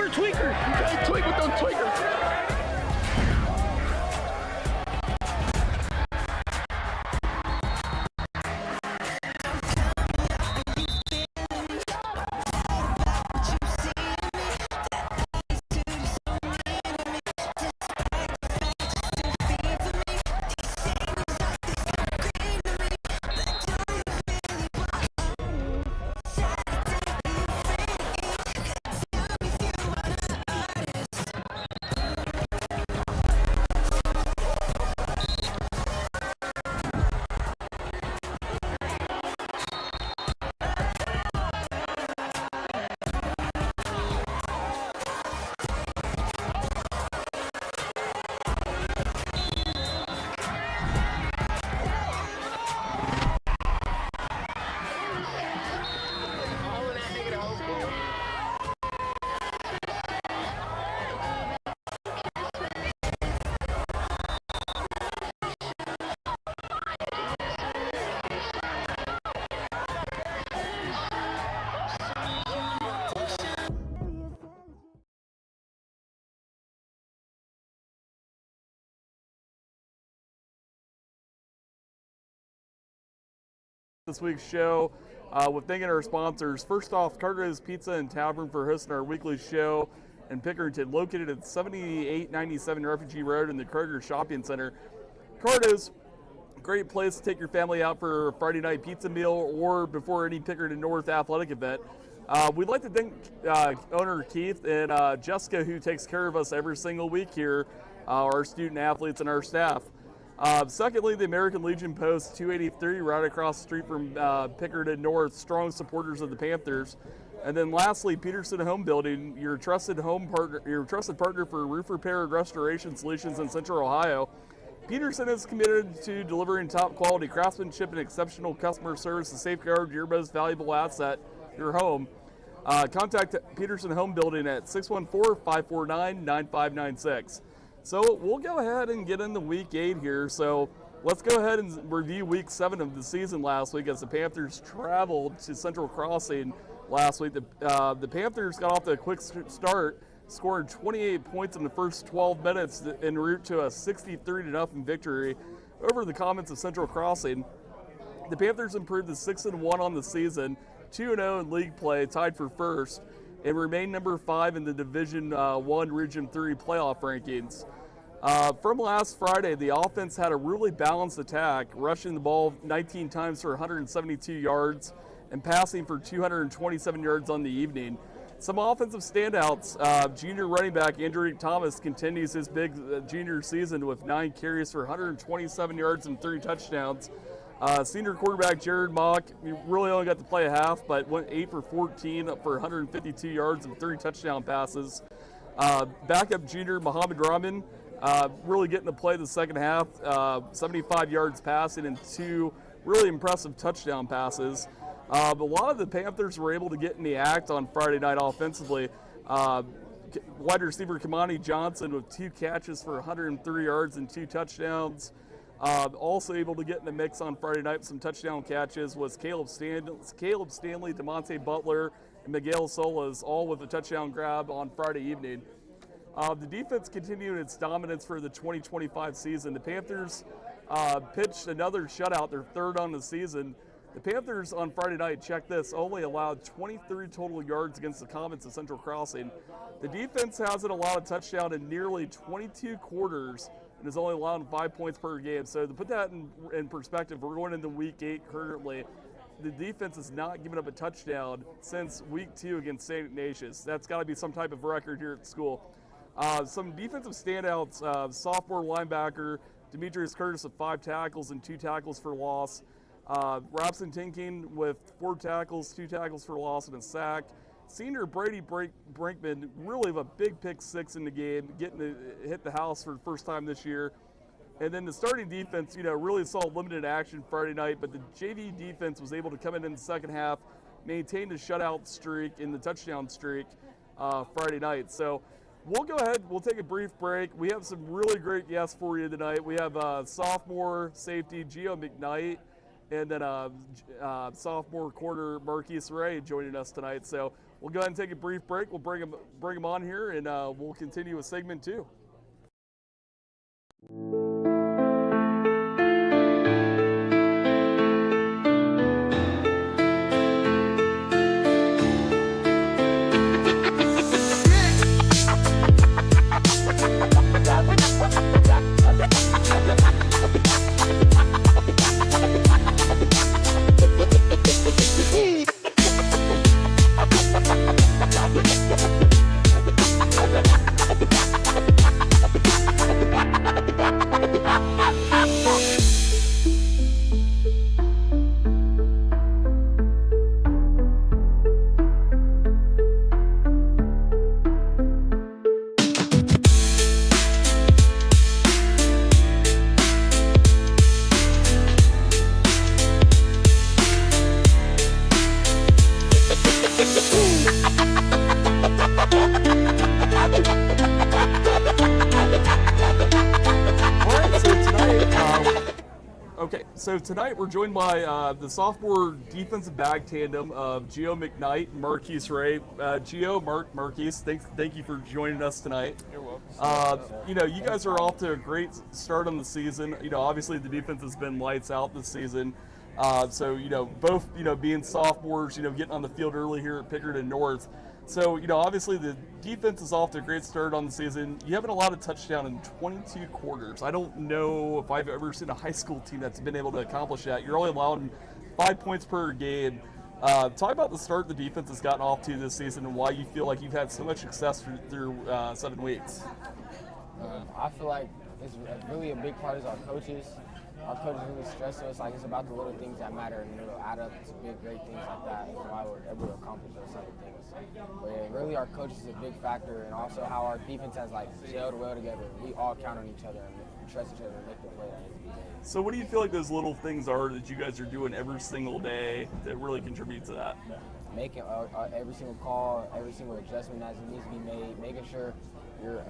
a tweaker. Tweak with those tweakers. This week's show with thanking our sponsors. First off, Cardo's Pizza and Tavern for hosting our weekly show in Pickerington, located at 7897 Refugee Road in the Kroger Shopping Center. Cardo's, great place to take your family out for a Friday night pizza meal or before any Pickerington North athletic event. We'd like to thank owner Keith and Jessica, who takes care of us every single week here, our student athletes and our staff. Secondly, the American Legion Post 283 right across the street from Pickerington North, strong supporters of the Panthers. And then lastly, Peterson Home Building, your trusted partner for roof repair and restoration solutions in Central Ohio. Peterson is committed to delivering top quality craftsmanship and exceptional customer service to safeguard your most valuable asset, your home. Contact Peterson Home Building at 614-549-9596. So we'll go ahead and get into week 8 here. So let's go ahead and review week 7 of the season last week as the Panthers traveled to Central Crossing last week. The Panthers got off to a quick start, scoring 28 points in the first 12 minutes en route to a 63-0 victory over the Comets of Central Crossing. The Panthers improved to 6-1 on the season, 2-0 in league play, tied for first, and remain number 5 in the Division 1 Region 3 playoff rankings. From last Friday, the offense had a really balanced attack, rushing the ball 19 times for 172 yards and passing for 227 yards on the evening. Some offensive standouts, junior running back Andrew Thomas continues his big junior season with 9 carries for 127 yards and 3 touchdowns. Senior quarterback Jared Mock, he really only got to play a half, but went 8 for 14 for 152 yards and 3 touchdown passes. Backup junior Muhammad Rahman, really getting to play the second half, 75 yards passing and 2 really impressive touchdown passes. But a lot of the Panthers were able to get in the act on Friday night offensively. Wide receiver Kamani Johnson with 2 catches for 103 yards and 2 touchdowns. Also able to get in the mix on Friday night with some touchdown catches was Caleb Stanley, DeMonte Butler, and Miguel Solas, all with a touchdown grab on Friday evening. The defense continued its dominance for the 2025 season. The Panthers pitched another shutout, their third on the season. The Panthers on Friday night, check this, only allowed 23 total yards against the Comets of Central Crossing. The defense hasn't allowed a touchdown in nearly 22 quarters and is only allowed 5 points per game. So to put that in perspective, we're going into week 8 currently. The defense has not given up a touchdown since week 2 against St. Ignatius. That's got to be some type of record here at school. Some defensive standouts, sophomore linebacker Demetrius Curtis with 5 tackles and 2 tackles for loss. Robson Tinking with 4 tackles, 2 tackles for loss, and a sack. Senior Brady Brinkman really with a big pick 6 in the game, getting to hit the house for the first time this year. And then the starting defense, really saw limited action Friday night, but the JV defense was able to come in the second half, maintain the shutout streak and the touchdown streak Friday night. So we'll go ahead, we'll take a brief break. We have some really great guests for you tonight. We have sophomore safety Gio Mcknight, and then sophomore corner Marquis joining us tonight. So we'll go ahead and take a brief break. We'll bring him on here, and we'll continue with segment 2. So tonight we're joined by the sophomore defensive back tandem of Gio Mcknight and Marquis Ray. Gio, Marquis, thank you for joining us tonight. You're welcome. You guys are off to a great start on the season. Obviously the defense has been lights out this season. Both being sophomores, getting on the field early here at Pickerington North. So, obviously the defense is off to a great start on the season. You haven't allowed a touchdown in 22 quarters. I don't know if I've ever seen a high school team that's been able to accomplish that. You're only allowing 5 points per game. Talk about the start the defense has gotten off to this season and why you feel like you've had so much success through 7 weeks. I feel like it's really a big part is our coaches. Our coaches really stress us like it's about the little things that matter and it'll add up to big, great things like that and why we're able to accomplish those type of things. But yeah, really our coaches is a big factor and also how our defense has like gelled well together. We all count on each other and trust each other and make the play. So what do you feel like those little things are that you guys are doing every single day that really contribute to that? Making every single call, every single adjustment that needs to be made, making sure your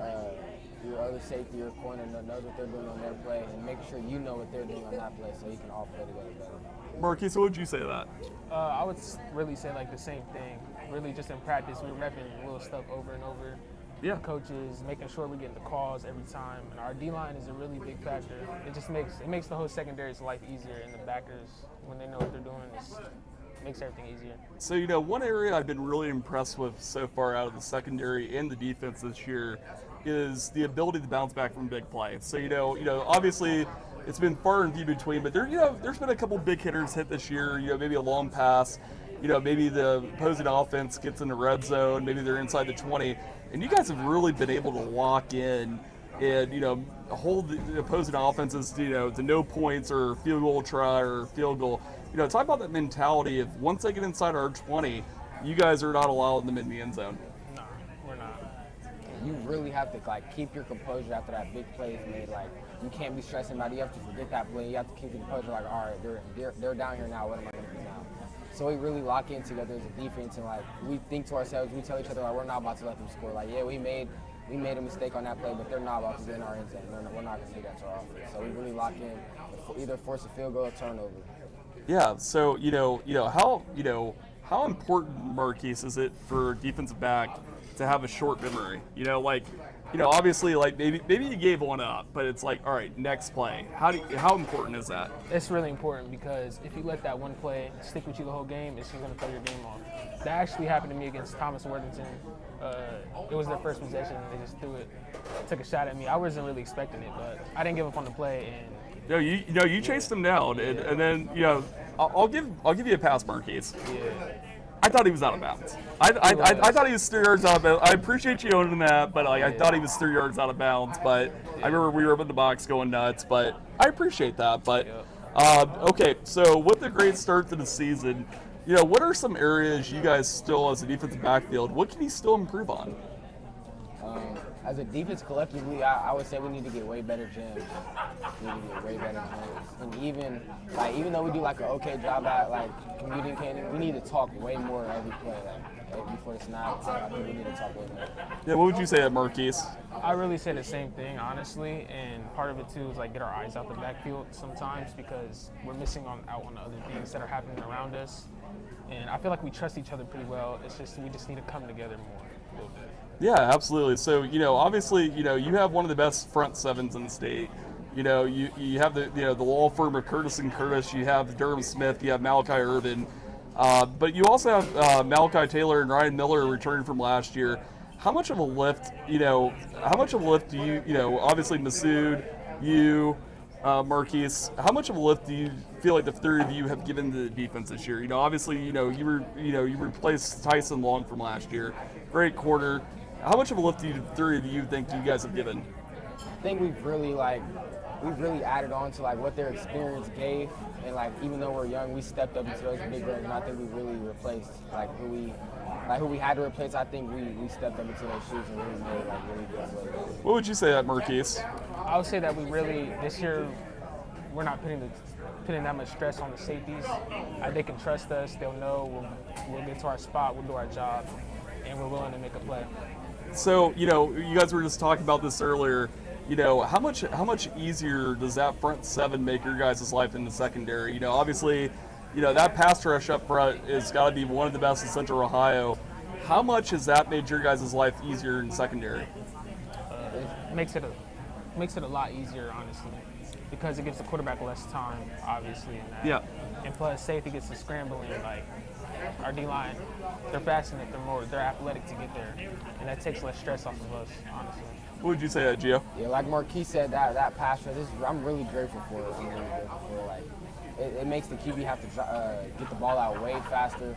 other safety, your corner knows what they're doing on their play, and making sure you know what they're doing on that play so you can all play together better. Marquis, what would you say to that? I would really say like the same thing. Really just in practice, we're repping little stuff over and over. Yeah. Coaches, making sure we're getting the calls every time. And our D-line is a really big factor. It just makes the whole secondary's life easier, and the backers, when they know what they're doing, it makes everything easier. So, one area I've been really impressed with so far out of the secondary and the defense this year is the ability to bounce back from big play. So, obviously it's been far and few between, but there's been a couple big hitters hit this year, maybe a long pass, maybe the opposing offense gets in the red zone, maybe they're inside the 20, and you guys have really been able to lock in and, hold the opposing offenses, to no points or field goal try or field goal. Talk about that mentality of once they get inside our 20, you guys are not allowed them in the end zone. No, we're not. You really have to keep your composure after that big play is made. You can't be stressing about it. You have to forget that play. You have to keep your composure. All right, they're down here now. What am I going to do now? So we really lock in together as a defense, and we think to ourselves. We tell each other we're not about to let them score. Yeah, we made a mistake on that play, but they're not about to get in our end zone. We're not going to do that to our offense. So we really lock in, either force a field goal or turnover. Yeah. So how important, Marquis, is it for a defensive back to have a short memory? Obviously, maybe you gave one up, but it's all right, next play. How important is that? It's really important because if you let that one play stick with you the whole game, it's just going to throw your game off. That actually happened to me against Thomas Worthington. It was their first possession, and they just took a shot at me. I wasn't really expecting it, but I didn't give up on the play. And you chased him down, and then I'll give you a pass, Marquis. Yeah. I thought he was out of bounds. I thought he was 3 yards out of bounds. I appreciate you owning that, but I thought he was 3 yards out of bounds. But I remember we were up in the box going nuts. But I appreciate that. But okay, so with the great start to the season, what are some areas you guys still, as a defensive backfield, what can you still improve on? As a defense collectively, I would say we need to get way better gyms. We need to get way better gyms. And even though we do an okay job at communicating, we need to talk way more every play. Before the snap, I think we need to talk way more. Yeah, what would you say at Marquis? I really say the same thing, honestly, and part of it too is get our eyes out the backfield sometimes because we're missing out on the other things that are happening around us. And I feel like we trust each other pretty well. It's just we just need to come together more a little bit. Yeah, absolutely. So, obviously, you have one of the best front sevens in the state. You have the law firm of Curtis and Curtis. You have Durham Smith. You have Malachi Irvin. But you also have Malachi Taylor and Ryan Miller returning from last year. How much of a lift, do you, obviously Masood, you, Marquis, how much of a lift do you feel like the three of you have given the defense this year? Obviously, you replaced Tyson Long from last year. Great quarter. How much of a lift do the three of you think you guys have given? I think we've really added on to what their experience gave, and even though we're young, we stepped up into those big games, and I think we really replaced who we had to replace. I think we stepped up into those shoes and really made really good plays. What would you say that, Marquis? I would say that we really this year we're not putting that much stress on the safeties. They can trust us. They'll know we'll get to our spot, we'll do our job, and we're willing to make a play. So, you guys were just talking about this earlier. How much easier does that front seven make your guys' life in the secondary? Obviously, that pass rush up front is got to be one of the best in Central Ohio. How much has that made your guys' life easier in secondary? It makes it a lot easier, honestly, because it gives the quarterback less time, obviously. In that. Yeah. And plus, safety gets to scrambling. Our D-line, they're fast enough, they're athletic to get there, and that takes less stress off of us, honestly. What would you say, Gio? Yeah, like Marquis said, that pass rush, I'm really grateful for it. It makes the QB have to get the ball out way faster,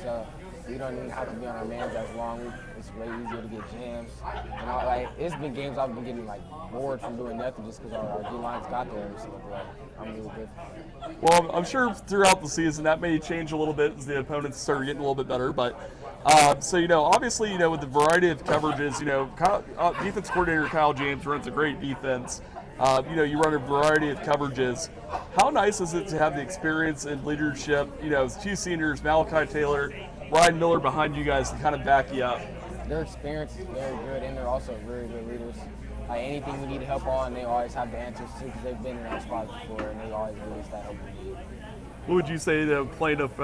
so we don't even have to be on our mans as long. It's way easier to get jams. And it's been games I've been getting bored from doing nothing just because our D-line's got there every single play. I'm really good. Well, I'm sure throughout the season that may change a little bit as the opponents start getting a little bit better. But so obviously with the variety of coverages, defense coordinator Kyle James runs a great defense. You run a variety of coverages. How nice is it to have the experience and leadership? Two seniors, Malachi Taylor, Ryan Miller behind you guys to kind of back you up. Their experience is very good, and they're also very good leaders. Anything we need help on, they always have the answers to because they've been in our spots before, and they always give us that help we need. What would you say to playing of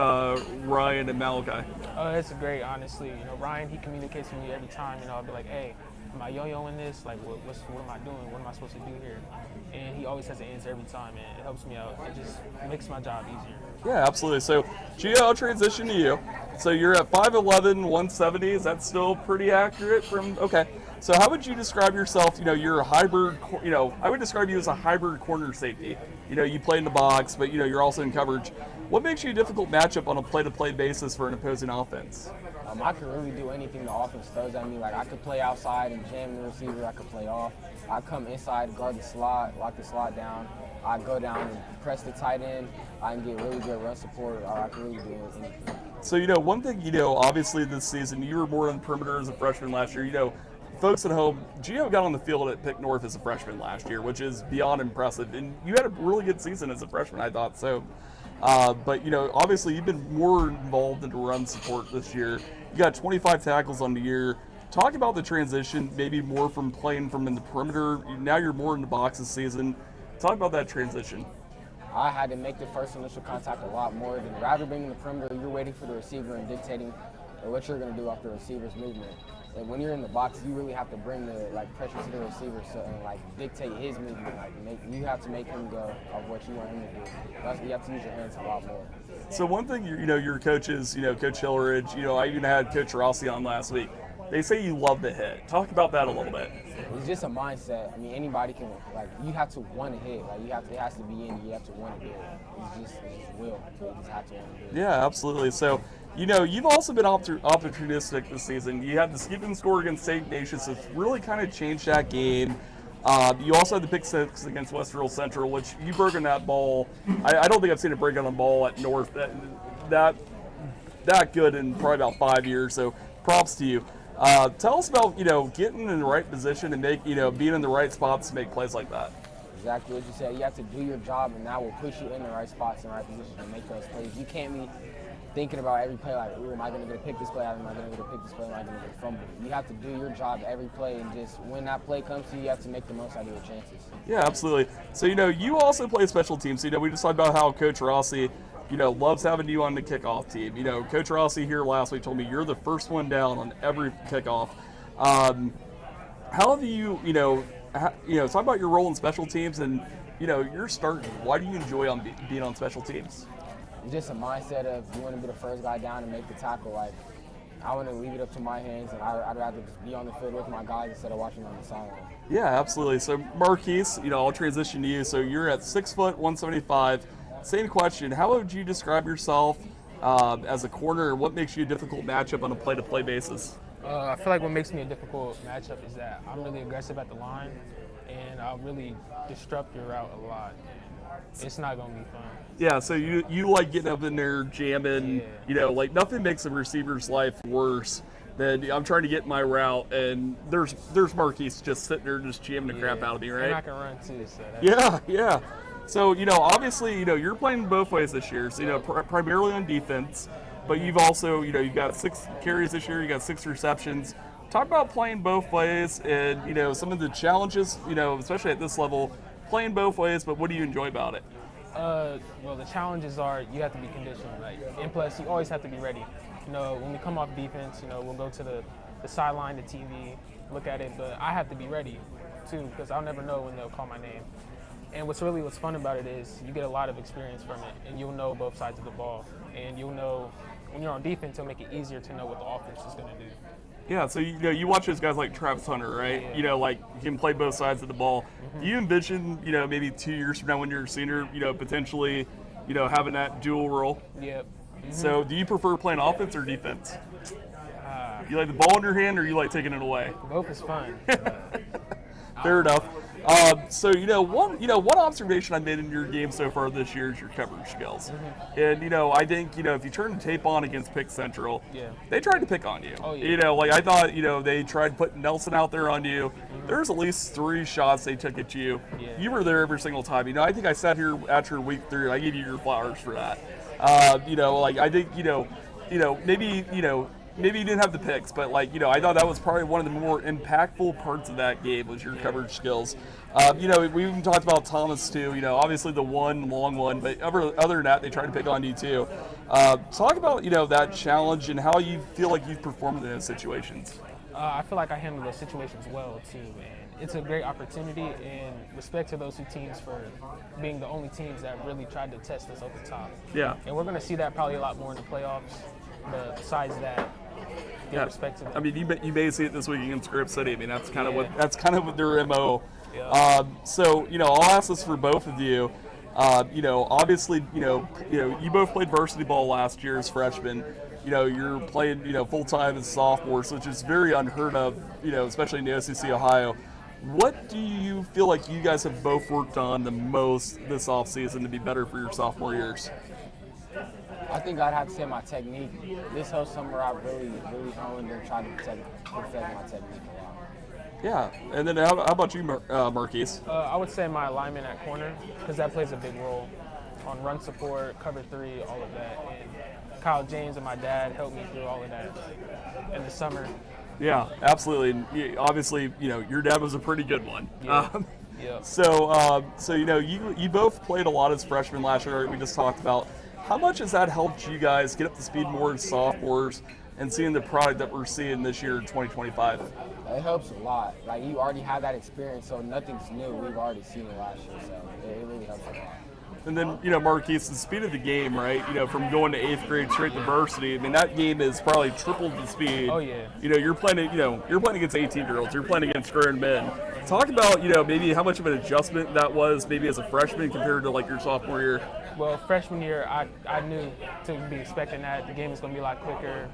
Ryan and Malachi? Oh, that's great, honestly. Ryan, he communicates with me every time. I'll be like, hey, am I yo-yoing this? What am I doing? What am I supposed to do here? And he always has an answer every time, and it helps me out. It just makes my job easier. Yeah, absolutely. So, Gio, I'll transition to you. So you're at 5'11", 170. Is that still pretty accurate? Okay. So how would you describe yourself? You're a hybrid. I would describe you as a hybrid corner safety. You play in the box, but you're also in coverage. What makes you a difficult matchup on a play-to-play basis for an opposing offense? I can really do anything the offense throws at me. I could play outside and jam the receiver. I could play off. I come inside, guard the slot, lock the slot down. I go down and press the tight end. I can get really good run support. I can really do anything. So, one thing, obviously this season, you were more on the perimeter as a freshman last year. Folks at home, Gio got on the field at Pick North as a freshman last year, which is beyond impressive. And you had a really good season as a freshman, I thought. So, but, obviously you've been more involved into run support this year. You got 25 tackles on the year. Talk about the transition, maybe more from playing from in the perimeter. Now you're more in the box this season. Talk about that transition. I had to make the first initial contact a lot more than rather being in the perimeter, you're waiting for the receiver and dictating what you're going to do off the receiver's movement. And when you're in the box, you really have to bring the pressure to the receiver and dictate his movement. You have to make him go of what you want him to do. You have to use your hands a lot more. So one thing, your coaches, Coach Hillridge, I even had Coach Rossi on last week. They say you love to hit. Talk about that a little bit. It's just a mindset. Anybody can, you have to want to hit. It has to be in you. You have to want to do it. It's just will. You just have to want to do it. Yeah, absolutely. So, you've also been opportunistic this season. You had the skip score against St. Ignatius, so it's really kind of changed that game. You also had the pick six against Westfield Central, which you broke on that ball. I don't think I've seen a break on a ball at North that good in probably about 5 years. So, props to you. Tell us about getting in the right position and being in the right spots to make plays like that. Exactly what you said. You have to do your job, and that will push you in the right spots and right positions to make those plays. You can't be thinking about every play ooh, am I going to get a pick this play? Am I going to get a pick this play? Am I going to get a fumble? You have to do your job every play, and just when that play comes to you, you have to make the most out of your chances. Yeah, absolutely. So, you also play special teams. We just talked about how Coach Rossi loves having you on the kickoff team. Coach Rossi here last week told me you're the first one down on every kickoff. How have you, talk about your role in special teams and, you're starting. Why do you enjoy being on special teams? It's just a mindset of you want to be the first guy down and make the tackle. Like, I want to leave it up to my hands, and I'd rather just be on the field with my guys instead of watching on the sideline. Yeah, absolutely. So, Marquis, I'll transition to you. So, you're at 6 foot, 175. Same question. How would you describe yourself as a corner, and what makes you a difficult matchup on a play-to-play basis? I feel like what makes me a difficult matchup is that I'm really aggressive at the line, and I'll really disrupt your route a lot. It's not going to be fun. Yeah, so you like getting up in there, jamming, like nothing makes a receiver's life worse than I'm trying to get my route, and there's Marquis just sitting there just jamming the crap out of me, right? And I can run too, so that's Yeah. So, obviously, you're playing both ways this year, so, primarily on defense, but you've also, you've got 6 carries this year, you got 6 receptions. Talk about playing both ways and, some of the challenges, especially at this level, playing both ways, but what do you enjoy about it? Well, the challenges are you have to be conditioned, and plus you always have to be ready. When we come off defense, we'll go to the sideline, the TV, look at it, but I have to be ready too because I'll never know when they'll call my name. And what's fun about it is you get a lot of experience from it, and you'll know both sides of the ball, and you'll know when you're on defense, it'll make it easier to know what the offense is going to do. Yeah, so you watch those guys like Travis Hunter, right? Yeah. Like you can play both sides of the ball. Do you envision, maybe 2 years from now when you're a senior, potentially, having that dual role? Yep. So do you prefer playing offense or defense? You like the ball in your hand or you like taking it away? Both is fun. Fair enough. So one observation I made in your game so far this year is your coverage skills. And I think if you turn the tape on against Pick Central, they tried to pick on you. Oh, yeah. I thought they tried putting Nelson out there on you. There's at least 3 shots they took at you. Yeah. You were there every single time. I think I sat here after week 3. I gave you your flowers for that. I think maybe you didn't have the picks, but I thought that was probably one of the more impactful parts of that game was your coverage skills. We even talked about Thomas too. Obviously the one long one, but other than that, they tried to pick on you too. Talk about that challenge and how you feel like you've performed in those situations. I feel like I handle those situations well too, and it's a great opportunity. And respect to those 2 teams for being the only teams that really tried to test us at the top. Yeah. And we're going to see that probably a lot more in the playoffs. But besides that, respect to them. I mean, you may see it this week against Grip City. I mean, that's kind of what their MO. Yeah. So I'll ask this for both of you. Obviously, you both played varsity ball last year as freshmen. You're playing, full time as sophomores, which is very unheard of. Especially in the OCC Ohio. What do you feel like you guys have both worked on the most this offseason to be better for your sophomore years? I think I'd have to say my technique. This whole summer I've really honed and tried to perfect my technique a lot. Yeah, and then how about you, Marquis? I would say my alignment at corner, because that plays a big role on run support, cover 3, all of that. And Kyle James and my dad helped me through all of that in the summer. Yeah, absolutely. And obviously, your dad was a pretty good one. Yeah. Yep. So you both played a lot as freshmen last year. We just talked about. How much has that helped you guys get up to speed more as sophomores and seeing the product that we're seeing this year in 2025? It helps a lot. Like, you already have that experience, so nothing's new. We've already seen it last year, so it really helps a lot. And then, Marquis, the speed of the game, right? From going to 8th grade straight to varsity. I mean, that game is probably tripled the speed. Oh yeah. You're playing against 18-year-olds. You're playing against grown men. Talk about, maybe how much of an adjustment that was, maybe as a freshman compared to your sophomore year. Well, freshman year, I knew to be expecting that the game is going to be a lot quicker.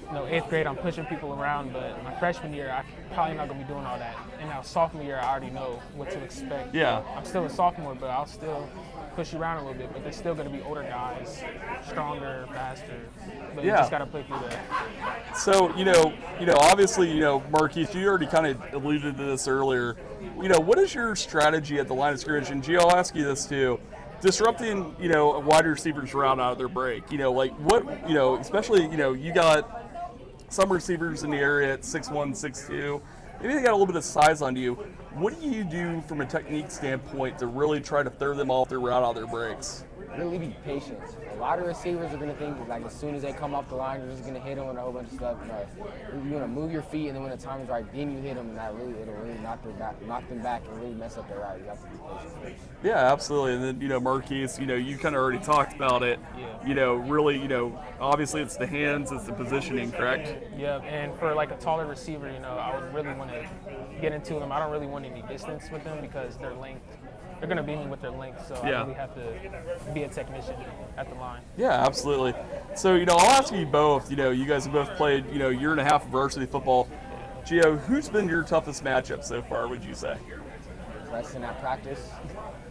8th grade, I'm pushing people around, but my freshman year, I'm probably not going to be doing all that. And now sophomore year, I already know what to expect. Yeah. I'm still a sophomore, but I'll still push you around a little bit. But there's still going to be older guys, stronger, faster. But you just got to play through that. So, obviously, Marquis, you already kind of alluded to this earlier. What is your strategy at the line of scrimmage? And Gio, I'll ask you this too. Disrupting, a wide receiver's route out of their break. Especially, you got some receivers in the area at 6'1", 6'2". Maybe they got a little bit of size on you. What do you do from a technique standpoint to really try to throw them off their route out of their breaks? Really be patient. A lot of receivers are gonna think like as soon as they come off the line, you're just gonna hit them with a whole bunch of stuff. But you're gonna move your feet, and then when the time is right, then you hit them, and it'll really knock them back, and really mess up their route. You have to be patient first. Yeah, absolutely. And then, Marquis, you kind of already talked about it. Yeah. Really, obviously it's the hands, it's the positioning, correct? Yeah, and for like a taller receiver, I would really want to get into them. I don't really want any distance with them because their length. They're going to beat me with their length, so I really have to be a technician at the line. Yeah, absolutely. So, I'll ask you both, you guys have both played, year and a half of varsity football. Gio, who's been your toughest matchup so far, would you say? Preston at practice.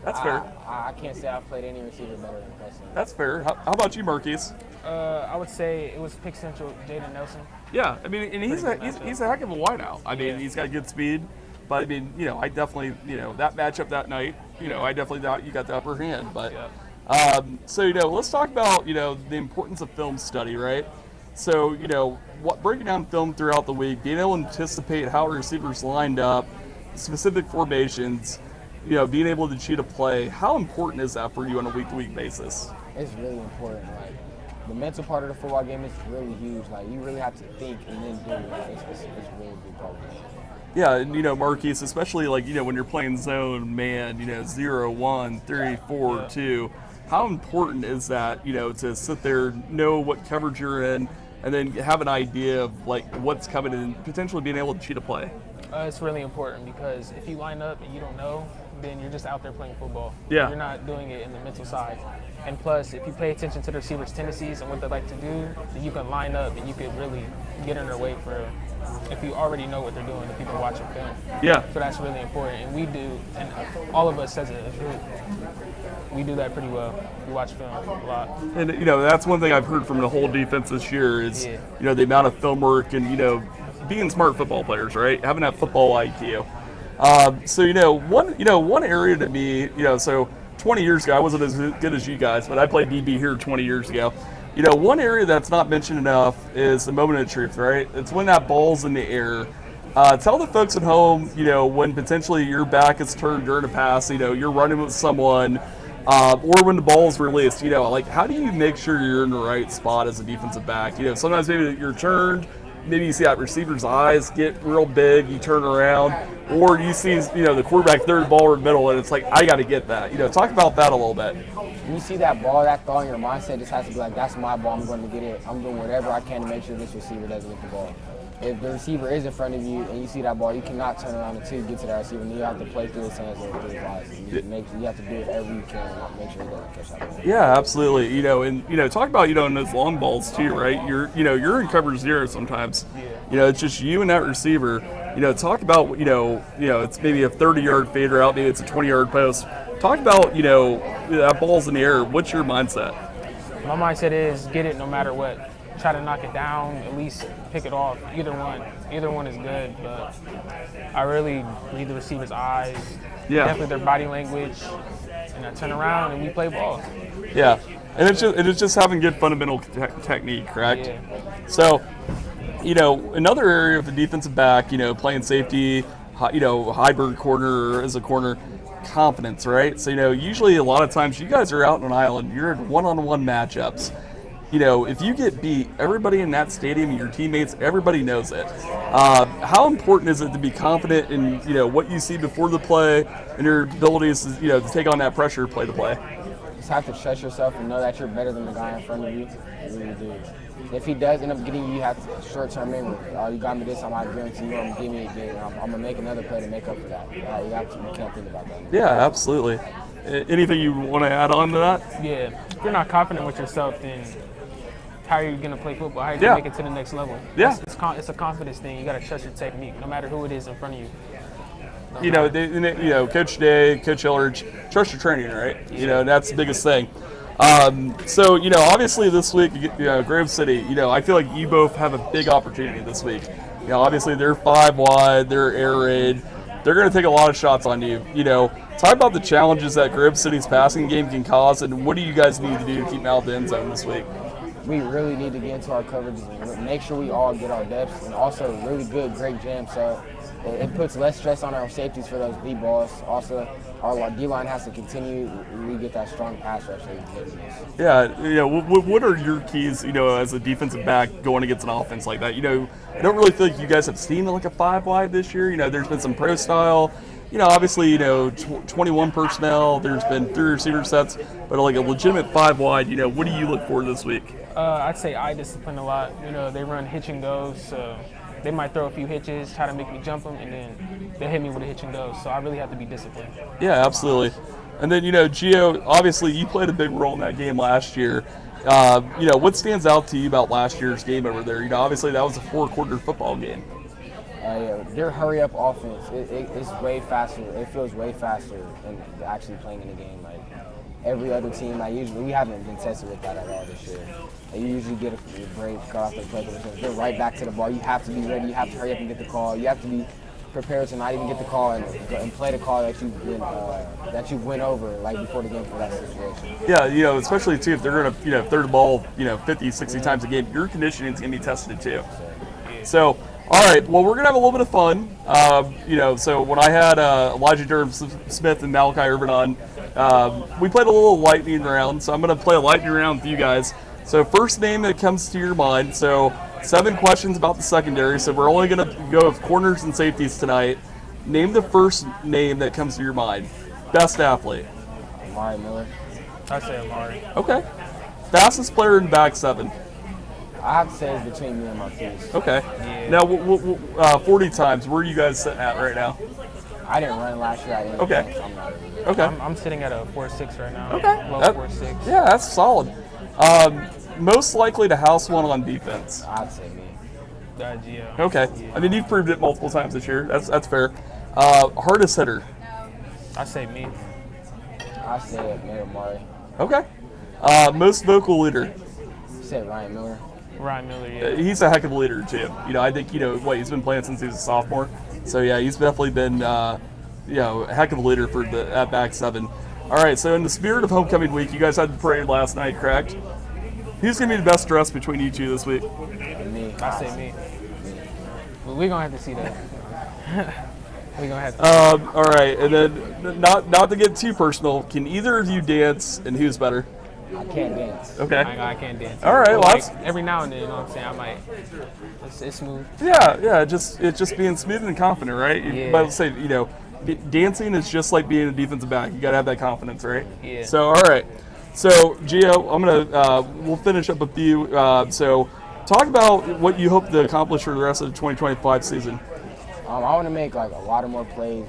That's fair. I can't say I've played any receiver better than Preston. That's fair. How about you, Marquis? I would say it was Pick Central, Jaden Nelson. Yeah, I mean, and he's a heck of a wideout. I mean, he's got good speed. But, I mean, I definitely, that matchup that night, I definitely thought you got the upper hand. But so, let's talk about, the importance of film study, right? So, breaking down film throughout the week, being able to anticipate how receivers lined up, specific formations, being able to cheat a play. How important is that for you on a week-to-week basis? It's really important. Like, the mental part of the football game is really huge. Like, you really have to think and then do it. It's really big part of it. Yeah, and Marquis, especially like when you're playing zone, man, 0, 1, 3, 4, 2. How important is that, to sit there, know what coverage you're in, and then have an idea of like what's coming and potentially being able to cheat a play? It's really important because if you line up and you don't know, then you're just out there playing football. Yeah. You're not doing it in the mental side. And plus, if you pay attention to the receiver's tendencies and what they like to do, then you can line up and you can really get in their way for if you already know what they're doing, if you've been watching film. Yeah. So that's really important. And we do, and all of us as a group, we do that pretty well. We watch film a lot. And, that's one thing I've heard from the whole defense this year is, the amount of film work and, being smart football players, right? Having that football IQ. So, one area to me, so 20 years ago, I wasn't as good as you guys, but I played DB here 20 years ago. One area that's not mentioned enough is the moment of truth, right? It's when that ball's in the air. Tell the folks at home, when potentially your back is turned during a pass, you're running with someone, or when the ball's released, like how do you make sure you're in the right spot as a defensive back? Sometimes maybe you're turned, maybe you see that receiver's eyes get real big, you turn around, or you see, the quarterback third ball in the middle, and it's like, I got to get that. Talk about that a little bit. When you see that ball, that thought in your mindset just has to be like, that's my ball, I'm going to get it. I'm doing whatever I can to make sure this receiver doesn't get the ball. If the receiver is in front of you and you see that ball, you cannot turn around until you get to that receiver, and you have to play through his hands or through his eyes. You have to do whatever you can to make sure he doesn't catch that ball. Yeah, absolutely. And talk about, in those long balls too, right? You're in coverage zero sometimes. It's just you and that receiver. Talk about, it's maybe a 30-yard fader out, maybe it's a 20-yard post. Talk about, that ball's in the air. What's your mindset? My mindset is get it no matter what. Try to knock it down, at least pick it off. Either one is good, but I really read the receiver's eyes, definitely their body language, and I turn around and we play ball. Yeah, and it's just having good fundamental technique, correct? Yeah. So, another area of the defensive back, playing safety, hybrid corner or as a corner, confidence, right? So, usually a lot of times you guys are out on an island, you're in one-on-one matchups. If you get beat, everybody in that stadium, your teammates, everybody knows it. How important is it to be confident in, what you see before the play and your abilities, to take on that pressure, play the play? You just have to trust yourself and know that you're better than the guy in front of you. You really do. If he does end up getting you, you have to short-term memory. Oh, you got me this time, I guarantee you I'm going to give me it again. I'm going to make another play to make up for that. You can't think about that. Yeah, absolutely. Anything you want to add on to that? Yeah. If you're not confident with yourself, then how are you going to play football? How are you going to make it to the next level? Yeah. It's a confidence thing. You got to trust your technique, no matter who it is in front of you. Coach Day, Coach Hillridge, trust your training, right? Yeah. That's the biggest thing. So, obviously this week, Grove City, I feel like you both have a big opportunity this week. Obviously they're 5 wide, they're air raid. They're going to take a lot of shots on you. Talk about the challenges that Grove City's passing game can cause, and what do you guys need to do to keep them out of the end zone this week? we really need to get into our coverages and make sure we all get our depths, and also really good, great jams. So it puts less stress on our safeties for those deep balls. Also, our D-line has to continue. We get that strong pass rush that we're getting. Yeah, what are your keys, as a defensive back going against an offense like that? I don't really feel like you guys have seen like a 5 wide this year. There's been some pro style. Obviously, 21 personnel. There's been 3 receiver sets, but like a legitimate 5 wide. What do you look for this week? I'd say eye discipline a lot. They run hitch and goes, so they might throw a few hitches, try to make me jump them, and then they'll hit me with a hitch and go. So I really have to be disciplined. Yeah, absolutely. And then, Gio, obviously you played a big role in that game last year. What stands out to you about last year's game over there? Obviously that was a 4-quarter football game. Yeah, their hurry-up offense, it's way faster. It feels way faster than actually playing in the game. Like every other team, we haven't been tested with that at all this year. You usually get a break, cut off the play, they're right back to the ball. You have to be ready. You have to hurry up and get the call. You have to be prepared to not even get the call and play the call that you went over like before the game for that situation. Yeah, especially too if they're gonna throw the ball 50, 60 times a game, your conditioning is gonna be tested too. So. All right, well, we're going to have a little bit of fun. So when I had Elijah Durham Smith and Malachi Irvin on, we played a little lightning round, so I'm going to play a lightning round with you guys. So first name that comes to your mind. So 7 questions about the secondary. So we're only going to go with corners and safeties tonight. Name the first name that comes to your mind. Best athlete. Amari Miller. I'd say Amari. Okay. Fastest player in back 7. I have to say it's between me and Marquis. Okay. Yeah. Now, 40 times, where are you guys sitting at right now? I didn't run last year. I didn't. Okay. So I'm not really Okay. I'm sitting at a 4.6 right now. Okay. Low That- 4.6. Yeah, that's solid. Most likely to house one on defense. I'd say me. Gio. Okay. Yeah. I mean, you've proved it multiple times this year. That's fair. Hardest hitter. I say me. I say maybe Amari. Okay. Most vocal leader. I say Ryan Miller. Ryan Miller, yeah. He's a heck of a leader too. I think he's been playing since he was a sophomore. So yeah, he's definitely been a heck of a leader for at back 7. All right. So in the spirit of homecoming week, you guys had the parade last night, correct? Who's gonna be the best dressed between you two this week? Me. I say me. But we're going to have to see that. We're going to have to. All right, and then not to get too personal, can either of you dance, and who's better? I can't dance. Okay. I can't dance. All right, But well, like, that's- every now and then, you know what I'm saying? I might. It's smooth. Yeah, it's just being smooth and confident, right? Yeah. But I would say, dancing is just like being a defensive back. You gotta have that confidence, right? Yeah. So, all right. So, Gio, we'll finish up with you. So, talk about what you hope to accomplish for the rest of the 2025 season. I want to make like a lot of more plays,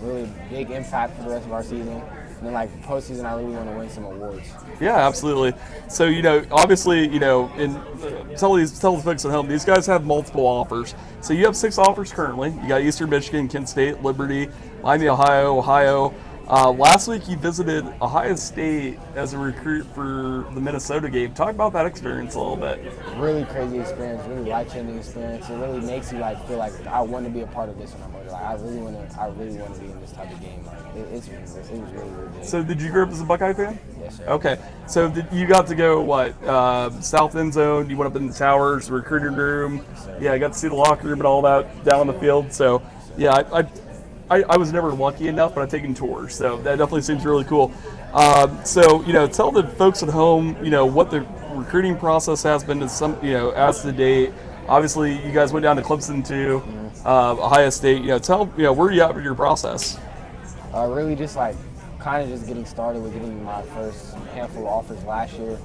really big impact for the rest of our season. And then like postseason, I really want to win some awards. Yeah, absolutely. So, obviously, and tell the folks at home, these guys have multiple offers. So you have 6 offers currently. You got Eastern Michigan, Kent State, Liberty, Miami, Ohio. Last week you visited Ohio State as a recruit for the Minnesota game. Talk about that experience a little bit. Really crazy experience, really life-changing experience. It really makes you like feel like I want to be a part of this when I'm older. Like I really want to be in this type of game. Like it was really good. So did you grow up as a Buckeye fan? Yes, sir. Okay. So you got to go south end zone? You went up in the towers, recruiting room. Yeah, I got to see the locker room and all that down on the field. So yeah, I was never lucky enough, but I've taken tours, so that definitely seems really cool. So tell the folks at home, what the recruiting process has been as to date. Obviously, you guys went down to Clemson too, Ohio State. Tell where you at with your process. Really just like kind of just getting started with getting my first handful of offers last year.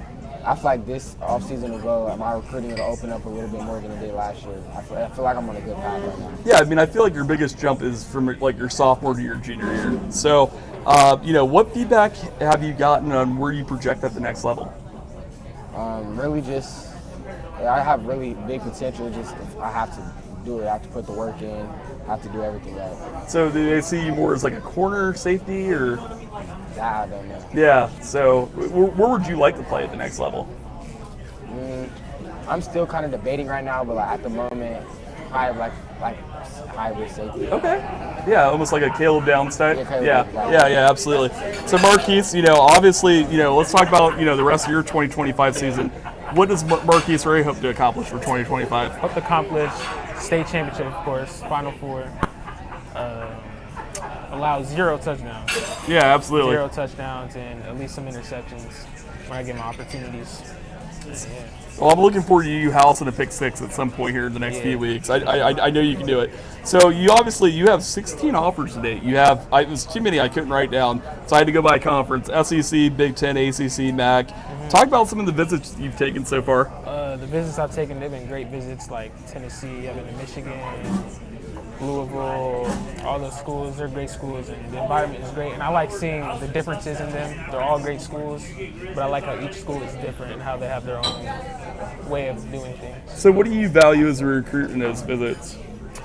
I feel like this offseason will go, my recruiting will open up a little bit more than it did last year. I feel like I'm on a good path right now. Yeah, I mean, I feel like your biggest jump is from like your sophomore to your junior year. So, what feedback have you gotten on where you project at the next level? Really just, I have really big potential. Just I have to do it. I have to put the work in. I have to do everything right. So do they see you more as like a corner safety or? That I don't know. Yeah. So where would you like to play at the next level? I'm still kind of debating right now, but like at the moment, I have like like hybrid safety. Okay. Yeah, almost like a Caleb Downs type. Yeah, Caleb, Yeah, absolutely. So Marquis, obviously, let's talk about, the rest of your 2025 season. What does Marquis Ray hope to accomplish for 2025? Hope to accomplish state championship, of course, Final Four. Allow 0 touchdowns. Yeah, absolutely. 0 touchdowns and at least some interceptions when I get my opportunities. Yeah. Well, I'm looking forward to you housing a pick six at some point here in the next few weeks. I know you can do it. So you have 16 offers today. It was too many I couldn't write down, so I had to go by conference: SEC, Big Ten, ACC, MAC. Talk about some of the visits you've taken so far. The visits I've taken, they've been great visits, like Tennessee, I've been to Michigan, Louisville, all those schools. They're great schools, and the environment is great. And I like seeing the differences in them. They're all great schools, but I like how each school is different and how they have their own way of doing things. So what do you value as a recruit in those visits?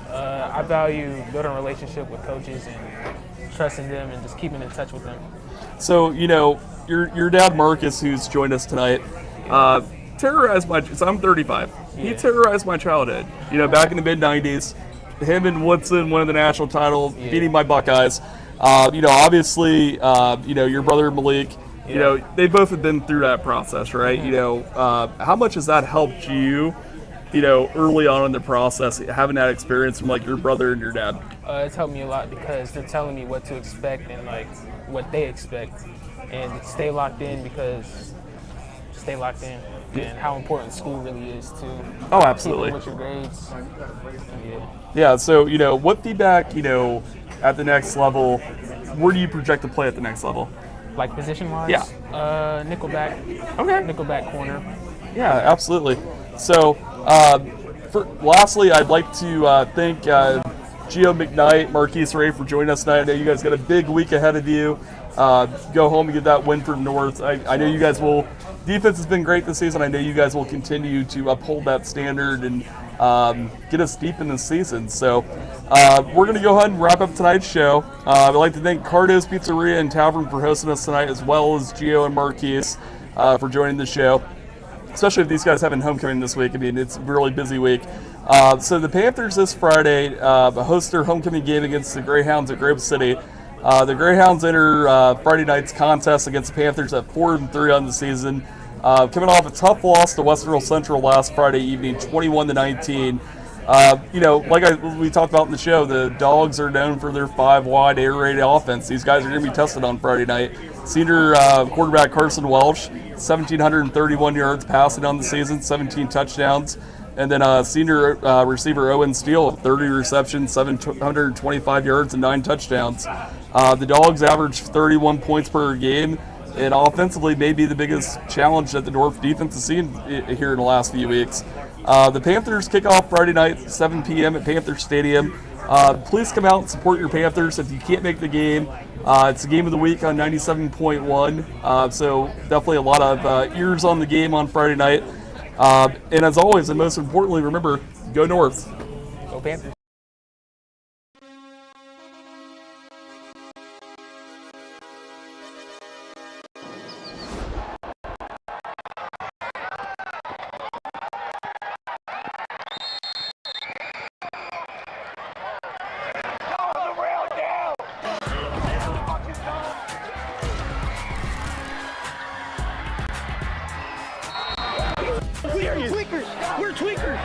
I value building a relationship with coaches and trusting them and just keeping in touch with them. So, your dad, Marcus, who's joined us tonight, terrorized so I'm 35. Yeah. He terrorized my childhood, back in the mid-90s. Him and Woodson won the national title, beating my Buckeyes. Obviously, your brother Malik, they both have been through that process, right? Mm-hmm. How much has that helped you, early on in the process, having that experience from like your brother and your dad? It's helped me a lot because they're telling me what to expect and like what they expect, and stay locked in and how important school really is too. Oh, absolutely. With your grades. Yeah. So what feedback at the next level? Where do you project to play at the next level? Like position-wise? Yeah. Nickelback. Okay. Nickelback corner. Yeah, absolutely. So, lastly, I'd like to thank Gio Mcknight, Marquis Ray for joining us tonight. I know you guys got a big week ahead of you. Go home and get that win for North. I know you guys will. Defense has been great this season. I know you guys will continue to uphold that standard and get us deep in the season. So we're going to go ahead and wrap up tonight's show. I'd like to thank Cardo's Pizzeria and Tavern for hosting us tonight, as well as Gio and Marquis for joining the show. Especially if these guys having homecoming this week. I mean, it's a really busy week. So the Panthers this Friday host their homecoming game against the Greyhounds at Grove City. The Greyhounds enter Friday night's contest against the Panthers at 4-3 on the season. Coming off a tough loss to Western Central last Friday evening, 21-19. Like we talked about in the show, the Dogs are known for their 5-wide air-raid offense. These guys are going to be tested on Friday night. Senior quarterback Carson Welsh, 1,731 yards passing on the season, 17 touchdowns. And then senior receiver Owen Steele, 30 receptions, 725 yards, and 9 touchdowns. The Dogs average 31 points per game, and offensively may be the biggest challenge that the North defense has seen here in the last few weeks. The Panthers kick off Friday night, 7 p.m. at Panther Stadium. Please come out and support your Panthers if you can't make the game. It's the game of the week on 97.1, so definitely a lot of ears on the game on Friday night. And as always, and most importantly, remember, go North. Go Panthers. Tweakers! We're tweakers!